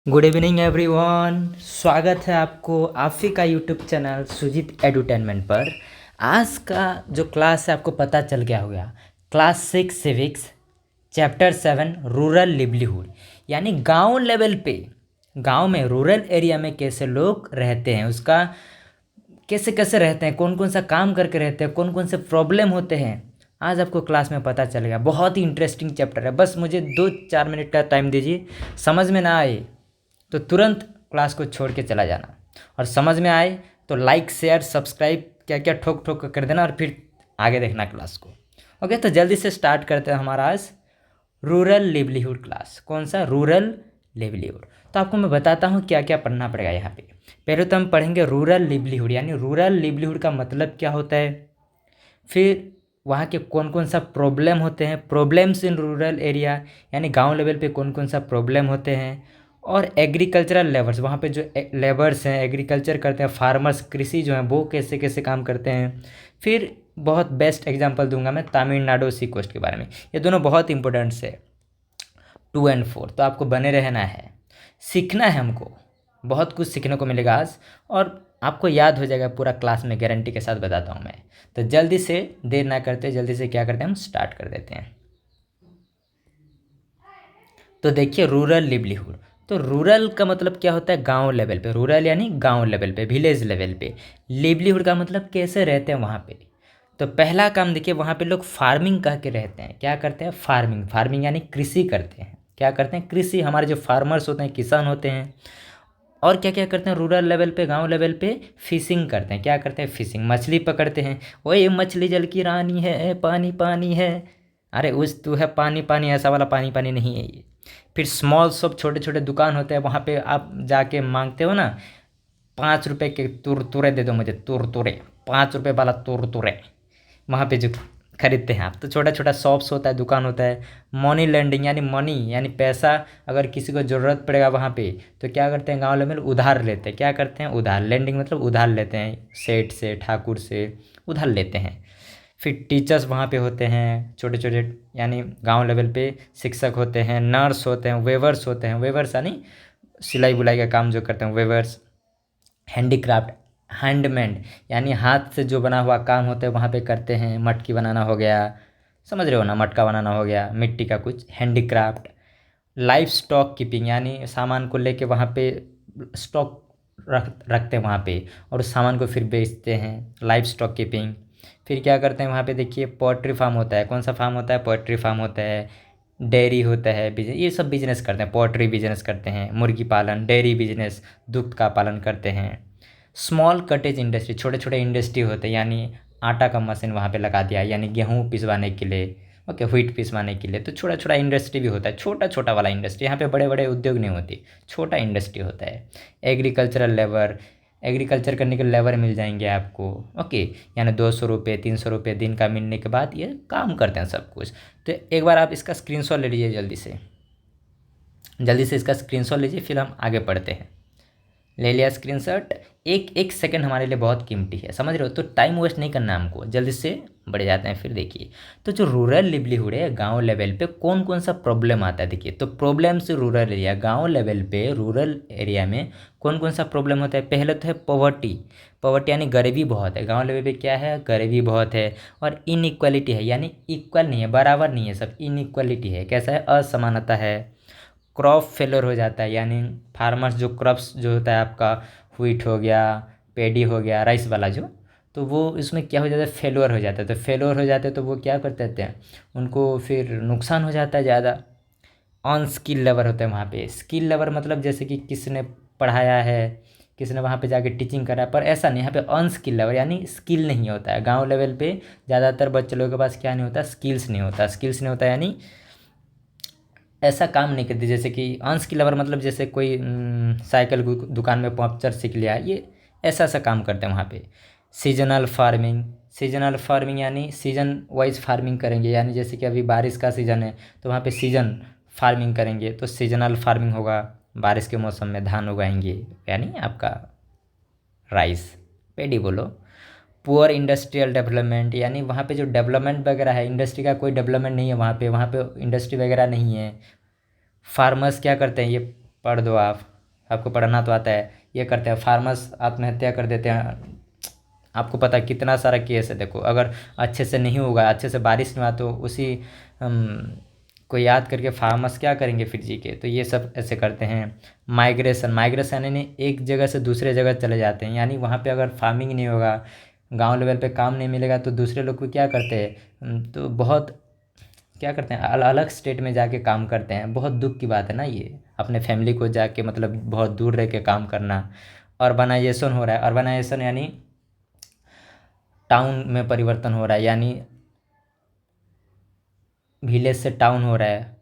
Good evening everyone. स्वागत है आपको आफी का यूट्यूब चैनल सुजीत एडुटेनमेंट पर। आज का जो क्लास है आपको पता चल गया होगा। Class 6 civics chapter 7 rural livelihood, यानी गांव लेवल पे, गांव में रूरल एरिया में कैसे लोग रहते हैं, उसका कैसे कैसे रहते हैं, कौन कौन सा काम करके रहते हैं, कौन कौन से प्रॉब्लम होते हैं, आज आपको क्लास में पता चलेगा। बहुत ही इंटरेस्टिंग चैप्टर है। बस मुझे 2-4 मिनट का टाइम दीजिए। समझ में ना आए तो तुरंत क्लास को छोड़ के चला जाना, और समझ में आए तो लाइक शेयर सब्सक्राइब क्या क्या ठोक ठोक कर देना, और फिर आगे देखना क्लास को। ओके, तो जल्दी से स्टार्ट करते हैं हमारा आज रूरल लिवलीहुड क्लास। कौन सा? Rural livelihood. तो आपको मैं बताता हूँ क्या क्या पढ़ना पड़ेगा यहाँ पे। पहले तो हम पढ़ेंगे रूरल लिवलीहुड, यानी रूरल लिवलीहुड का मतलब क्या होता है, फिर वहाँ के कौन कौन सा प्रॉब्लम होते हैं, प्रॉब्लम्स इन रूरल एरिया, यानी गांव लेवल पे कौन कौन सा प्रॉब्लम होते हैं, और एग्रीकल्चरल लेबर्स, वहाँ पे जो लेबर्स हैं, एग्रीकल्चर करते हैं, फार्मर्स, कृषि जो हैं वो कैसे कैसे काम करते हैं। फिर बहुत बेस्ट एग्जांपल दूंगा मैं तमिलनाडु सी कोस्ट के बारे में। ये दोनों बहुत इंपॉर्टेंट्स है, 2 और 4। तो आपको बने रहना है, सीखना है हमको, बहुत कुछ सीखने को मिलेगा आज, और आपको याद हो जाएगा पूरा क्लास में, गारंटी के साथ बताता हूँ मैं। तो जल्दी से, देर ना करते, जल्दी से क्या करते हैं, हम स्टार्ट कर देते हैं। तो देखिए रूरल लिवलीहुड, तो रूरल का मतलब क्या होता है, गांव लेवल पे। रूरल यानी गांव लेवल पे, विलेज लेवल पे। लिवलीहुड का मतलब कैसे रहते हैं वहाँ पे। तो पहला काम देखिए, वहाँ पे लोग फार्मिंग कह के रहते हैं। क्या करते हैं? फार्मिंग। फार्मिंग यानी कृषि करते हैं। क्या करते हैं? कृषि। हमारे जो फार्मर्स होते हैं, किसान होते हैं। और क्या क्या करते हैं रूरल लेवल पे, गांव लेवल पे? फिशिंग करते हैं। क्या करते हैं? फिशिंग, मछली पकड़ते हैं। ओए मछली जल की रानी है, पानी पानी है, अरे उस तू है पानी पानी, ऐसा वाला पानी पानी नहीं है ये। फिर स्मॉल शॉप, छोटे छोटे दुकान होते हैं, वहाँ पे आप जाके मांगते हो ना, 5 रुपए के तुरतुरे दे दो मुझे, तुरतुरे, 5 रुपए वाला तुरतुरे, वहाँ पे जो खरीदते हैं आप। तो छोटा छोटा शॉप्स होता है, दुकान होता है। मनी लेंडिंग यानी मनी यानी पैसा, अगर किसी को ज़रूरत पड़ेगा वहाँ पे तो क्या करते हैं, गाँव लेवल में उधार लेते हैं। क्या करते हैं? उधार। लेंडिंग मतलब उधार लेते हैं, सेठ से, ठाकुर से उधार लेते हैं। फिर टीचर्स वहाँ पे होते हैं, छोटे छोटे, यानी गांव लेवल पे शिक्षक होते हैं, नर्स होते हैं, वेवर्स होते हैं। वेवर्स यानी सिलाई बुलाई का काम जो करते हैं, वेवर्स। हैंडीक्राफ्ट, हैंडमेड यानी हाथ से जो बना हुआ काम होता है वहाँ पे करते हैं। मटकी बनाना हो गया, समझ रहे हो ना, मटका बनाना हो गया, मिट्टी का कुछ, हैंडीक्राफ्ट। लाइफ स्टॉक कीपिंग यानी सामान को लेके वहाँ पे स्टॉक रखते हैं वहाँ पे, और उस सामान को फिर बेचते हैं, लाइफ स्टॉक कीपिंग। फिर क्या करते हैं वहाँ पे, देखिए पोल्ट्री फार्म होता है। कौन सा फार्म होता है? पोल्ट्री फार्म होता है। डेयरी होता है, बिजनेस, ये सब बिजनेस करते हैं। पोल्ट्री बिजनेस करते हैं, मुर्गी पालन, डेयरी बिजनेस, दूध का पालन करते हैं। स्मॉल कटेज इंडस्ट्री, छोटे छोटे इंडस्ट्री होते हैं, यानी आटा का मशीन वहाँ पे लगा दिया, यानी गेहूँ पिसवाने के लिए, ओके, व्हीट पिसवाने के लिए। तो छोटा छोटा इंडस्ट्री भी होता है, छोटा छोटा वाला इंडस्ट्री। यहाँ पे बड़े बड़े उद्योग नहीं होती, छोटा इंडस्ट्री होता है। एग्रीकल्चरल लेबर, एग्रीकल्चर करने के लेबर मिल जाएंगे आपको, ओके, यानी 200 रुपये 300 रुपये दिन का मिलने के बाद ये काम करते हैं सब कुछ। तो एक बार आप इसका स्क्रीनशॉट ले लीजिए, जल्दी से इसका स्क्रीनशॉट लीजिए, फिर हम आगे बढ़ते हैं। ले लिया स्क्रीनशॉट? एक एक सेकंड हमारे लिए बहुत कीमती है, समझ रहे हो, तो टाइम वेस्ट नहीं करना हमको, जल्दी से बढ़ जाते हैं। फिर देखिए, तो जो रूरल लिवलीहुड है, गांव लेवल पे कौन कौन सा प्रॉब्लम आता है। देखिए, तो प्रॉब्लम से रूरल एरिया, गांव लेवल पे रूरल एरिया में कौन कौन सा प्रॉब्लम होता है। पहले तो है पॉवर्टी। पॉवर्टी यानी गरीबी बहुत है गाँव लेवल पे। क्या है? गरीबी बहुत है। और इनइक्वालिटी है, यानी इक्वल नहीं है, बराबर नहीं है, सब इनइक्वालिटी है। कैसा है? असमानता है। क्रॉप फेलर हो जाता है, यानी फार्मर्स जो क्रॉप्स जो होता है आपका, व्हीट हो गया, पेडी हो गया, राइस वाला जो, तो वो इसमें क्या हो जाता है, फेलर हो जाता है। तो फेलर हो जाते हैं तो वो क्या करते हैं, उनको फिर नुकसान हो जाता है ज़्यादा। ऑन स्किल लेबर होते हैं वहाँ पे। स्किल लेबर मतलब जैसे कि किसने पढ़ाया है, किसने वहाँ पे जाके टीचिंग करा है, पर ऐसा नहीं, यहाँ पे अनस्किल लेबर यानी स्किल नहीं होता है। गांव लेवल पे ज़्यादातर बच्चे लोगों के पास क्या नहीं होता, स्किल्स नहीं होता। स्किल्स नहीं होता यानी ऐसा काम नहीं करती, जैसे कि अनस्किल लेबर मतलब जैसे कोई साइकिल दुकान में पंक्चर सीख लिया, ये ऐसा ऐसा काम करते हैं वहाँ पे। सीजनल फार्मिंग, सीजनल फार्मिंग यानी सीजन वाइज फार्मिंग करेंगे, यानी जैसे कि अभी बारिश का सीज़न है तो वहाँ पे सीजन फार्मिंग करेंगे, तो सीजनल फार्मिंग होगा। बारिश के मौसम में धान उगाएंगे, यानी आपका राइस, पेडी बोलो। पुअर इंडस्ट्रियल डेवलपमेंट, यानी वहाँ पे जो डेवलपमेंट वगैरह है, इंडस्ट्री का कोई डेवलपमेंट नहीं है वहाँ पे इंडस्ट्री वगैरह नहीं है। फार्मर्स क्या करते हैं, ये पढ़ दो आप, आपको पढ़ना तो आता है। ये करते हैं फार्मर्स आत्महत्या कर देते हैं। आपको पता है कितना सारा केस है। देखो अगर अच्छे से नहीं होगा, अच्छे से बारिश नहीं हुआ तो उसी को याद करके फार्मर्स क्या करेंगे फिर जी के। तो ये सब ऐसे करते हैं। माइग्रेशन, माइग्रेशन यानी एक जगह से दूसरे जगह चले जाते हैं, यानी वहाँ पे अगर फार्मिंग नहीं होगा, गांव लेवल पे काम नहीं मिलेगा तो दूसरे लोग को क्या करते हैं, तो बहुत क्या करते हैं, अलग अलग स्टेट में जाके काम करते हैं। बहुत दुख की बात है ना ये, अपने फैमिली को जाके मतलब बहुत दूर रह के काम करना। अर्बनाइजेशन हो रहा है, अर्बनाइजेशन यानी टाउन में परिवर्तन हो रहा है, यानी विलेज से टाउन हो रहा है।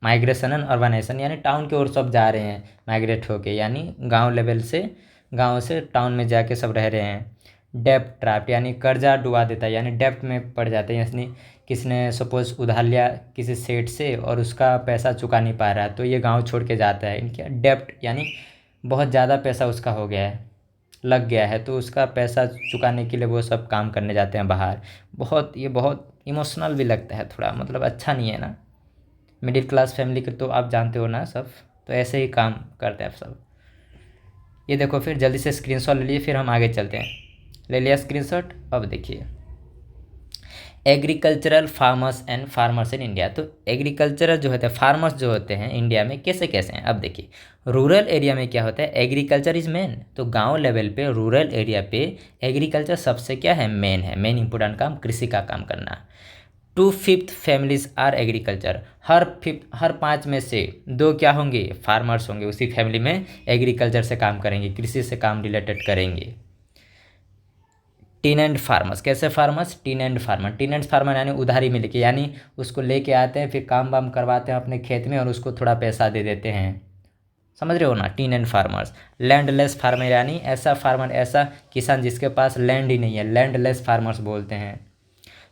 माइग्रेशन एंड अर्बनाइजेशन यानी टाउन की ओर सब जा रहे हैं माइग्रेट होके, यानी गांव लेवल से, गांव से टाउन में जाके सब रह रहे हैं। डेब्ट ट्रैप यानी कर्जा डुबा देता है, यानी डेब्ट में पड़ जाते हैं, यानी किसने सपोज उधार लिया किसी सेठ से और उसका पैसा चुका नहीं पा रहा है तो ये गांव छोड़ के जाता है। इनके डेब्ट यानी बहुत ज़्यादा पैसा उसका हो गया है, लग गया है, तो उसका पैसा चुकाने के लिए वो सब काम करने जाते हैं बाहर। बहुत ये बहुत इमोशनल भी लगता है थोड़ा, मतलब अच्छा नहीं है ना। मिडिल क्लास फैमिली के तो आप जानते हो ना सब, तो ऐसे ही काम करते हैं आप सब। ये देखो फिर जल्दी से स्क्रीनशॉट ले लिए, फिर हम आगे चलते हैं। ले लिया स्क्रीनशॉट। अब देखिए agricultural farmers and farmers in India. तो एग्रीकल्चरल जो होते हैं, फार्मर्स जो होते हैं इंडिया में कैसे कैसे हैं। अब देखिए रूरल एरिया में क्या होता है, एग्रीकल्चर इज मेन। तो गांव लेवल पे रूरल एरिया पे एग्रीकल्चर सबसे क्या है, मेन है। मेन इंपॉर्टेंट काम कृषि का काम करना। 2/5 फैमिलीज आर एग्रीकल्चर। हर 5 में से 2 क्या होंगे, फार्मर्स होंगे, उसी फैमिली में एग्रीकल्चर से काम करेंगे, कृषि से काम रिलेटेड करेंगे। टीनेंट फार्मर्स, कैसे फार्मर्स, टीनेंट फार्मर। टीनेंट फार्मर यानी उधारी मिल के, यानी उसको लेके आते हैं फिर काम वाम करवाते हैं अपने खेत में और उसको थोड़ा पैसा दे देते हैं, समझ रहे हो ना। टीनेंट फार्मर्स। लैंडलेस फार्मर यानी ऐसा फार्मर, ऐसा किसान जिसके पास लैंड ही नहीं है, लैंडलेस फार्मर्स बोलते हैं।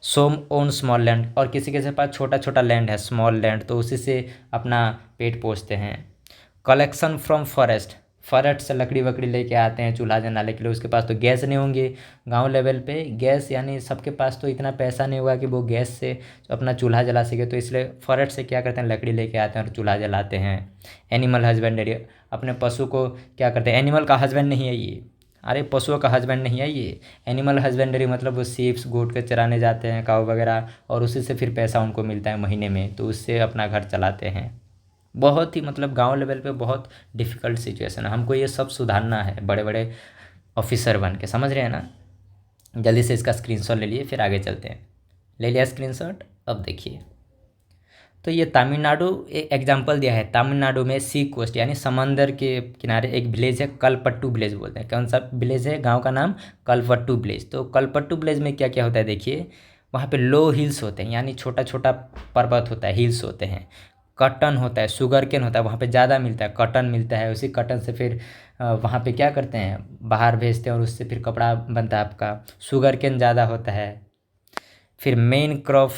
सोम ओन स्मॉल लैंड, और किसी के पास छोटा छोटा लैंड है, स्मॉल लैंड, तो उसी से अपना पेट पोषते हैं। कलेक्शन फ्रॉम फॉरेस्ट, फॉरेस्ट से लकड़ी वकड़ी लेके आते हैं चूल्हा जलाने के लिए। उसके पास तो गैस नहीं होंगे गांव लेवल पे, गैस यानी सबके पास तो इतना पैसा नहीं होगा कि वो गैस से अपना चूल्हा जला सके, तो इसलिए फॉरेस्ट से क्या करते हैं, लकड़ी लेके आते हैं और चूल्हा जलाते हैं। एनिमल हस्बेंड्री, अपने पशु को क्या करते हैं, एनिमल का हस्बैंड नहीं है ये, अरे पशुओं का हस्बैंड नहीं है ये। एनिमल हस्बेंड्री मतलब वो सीप्स गोट के चराने जाते हैं, काऊ वगैरह, और उसी से फिर पैसा उनको मिलता है महीने में, तो उससे अपना घर चलाते हैं। बहुत ही मतलब गांव लेवल पे बहुत डिफ़िकल्ट सिचुएशन है, हमको ये सब सुधारना है बड़े बड़े ऑफिसर बन के, समझ रहे हैं ना। जल्दी से इसका स्क्रीनशॉट ले लिए, फिर आगे चलते हैं। ले लिया स्क्रीनशॉट। अब देखिए तो ये तमिलनाडु एक एग्जांपल दिया है। तमिलनाडु में सी कोस्ट यानी समंदर के किनारे एक विलेज है, कलपट्टू विलेज बोलते हैं। कौन सा विलेज है, गांव का नाम कलपट्टू विलेज। तो कलपट्टू विलेज में क्या क्या होता है देखिए, वहाँ पे लो हिल्स होते हैं, यानी छोटा छोटा पर्वत होता है, हिल्स होते हैं। कॉटन होता है, शुगर केन होता है, वहाँ पे ज़्यादा मिलता है, कॉटन मिलता है। उसी कॉटन से फिर वहाँ पे क्या करते हैं, बाहर भेजते हैं और उससे फिर कपड़ा बनता है आपका। शुगर केन ज़्यादा होता है। फिर मेन क्रॉप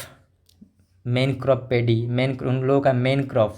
पेडी, उन लोगों का मेन क्रॉप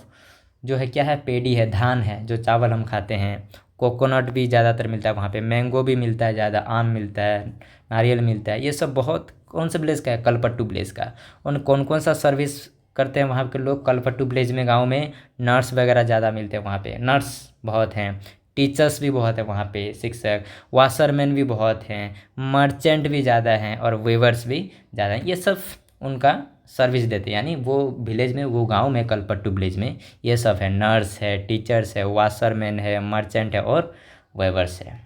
जो है क्या है, पेडी है, धान है, जो चावल हम खाते हैं। कोकोनट भी ज़्यादातर मिलता है वहाँ पे, मैंगो भी मिलता है ज़्यादा, आम मिलता है, नारियल मिलता है। ये सब बहुत कौन सा विलेज का है, कलपट्टू विलेज का। उन कौन कौन सा सर्विस करते हैं वहाँ के लोग, कलपट्टू विलेज में, गाँव में नर्स वगैरह ज़्यादा मिलते हैं वहाँ पे, नर्स बहुत हैं। टीचर्स भी बहुत है वहाँ पे, शिक्षक, वाशरमैन भी बहुत हैं, मर्चेंट भी ज़्यादा हैं, और वेवर्स भी ज़्यादा हैं। ये सब उनका सर्विस देते हैं, यानी वो विलेज में, वो गांव में, कलपट्टू विलेज में ये सब है। नर्स है, टीचर्स है, वाशरमैन है, मर्चेंट है और वेवर्स है,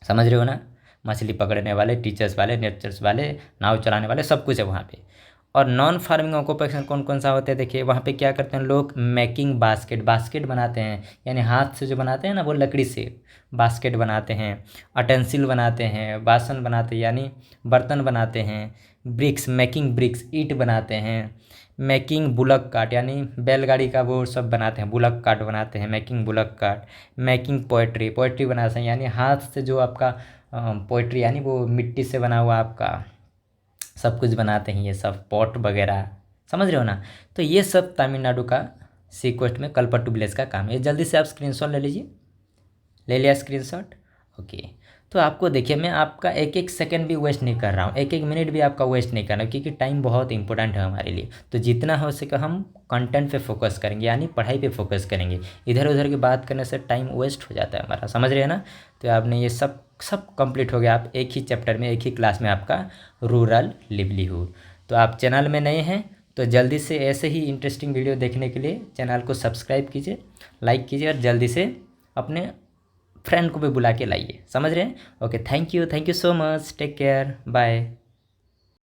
समझ रहे हो ना। मछली पकड़ने वाले, टीचर्स वाले, नेचर्स वाले, नाव चलाने वाले, सब कुछ है वहाँ पे। और नॉन फार्मिंग ऑक्यूपेशन कौन कौन सा होते हैं देखिए, वहाँ पे क्या करते हैं लोग, मेकिंग बास्केट, बास्केट बनाते हैं, यानी हाथ से जो बनाते हैं ना वो लकड़ी से बास्केट बनाते हैं। अटेंसिल बनाते हैं, बासन बनाते हैं यानी बर्तन बनाते हैं। ब्रिक्स, मेकिंग ब्रिक्स, ईंट बनाते हैं। मेकिंग बुलक कार्ट यानी बैलगाड़ी का वो सब बनाते हैं, बुलक कार्ट बनाते हैं, making bullock cart. Making poetry, poetry बनाते हैं, यानी हाथ से जो आपका पोएट्री यानी वो मिट्टी से बना हुआ आपका सब कुछ बनाते हैं, ये सब पॉट वगैरह, समझ रहे हो ना। तो ये सब तमिलनाडु का सीक्वेस्ट में कलपट्टू विलेज का काम है। जल्दी से आप स्क्रीनशॉट ले लीजिए। ले लिया स्क्रीनशॉट, ओके। तो आपको देखिए मैं आपका एक एक सेकंड भी वेस्ट नहीं कर रहा हूँ, एक एक मिनट भी आपका वेस्ट नहीं कर रहा हूँ, क्योंकि टाइम बहुत इंपॉर्टेंट है हमारे लिए। तो जितना हो सके हम कंटेंट पे फोकस करेंगे, यानी पढ़ाई पे फोकस करेंगे। इधर उधर की बात करने से टाइम वेस्ट हो जाता है हमारा, समझ रहे हैं ना। तो आपने ये सब सब कंप्लीट हो गया, आप एक ही चैप्टर में एक ही क्लास में आपका रूरल लिवलीहुड। तो आप चैनल में नए हैं तो जल्दी से ऐसे ही इंटरेस्टिंग वीडियो देखने के लिए चैनल को सब्सक्राइब कीजिए, लाइक कीजिए और जल्दी से अपने फ्रेंड को भी बुला के लाइए, समझ रहे हैं। Okay, thank you so much, take care, bye.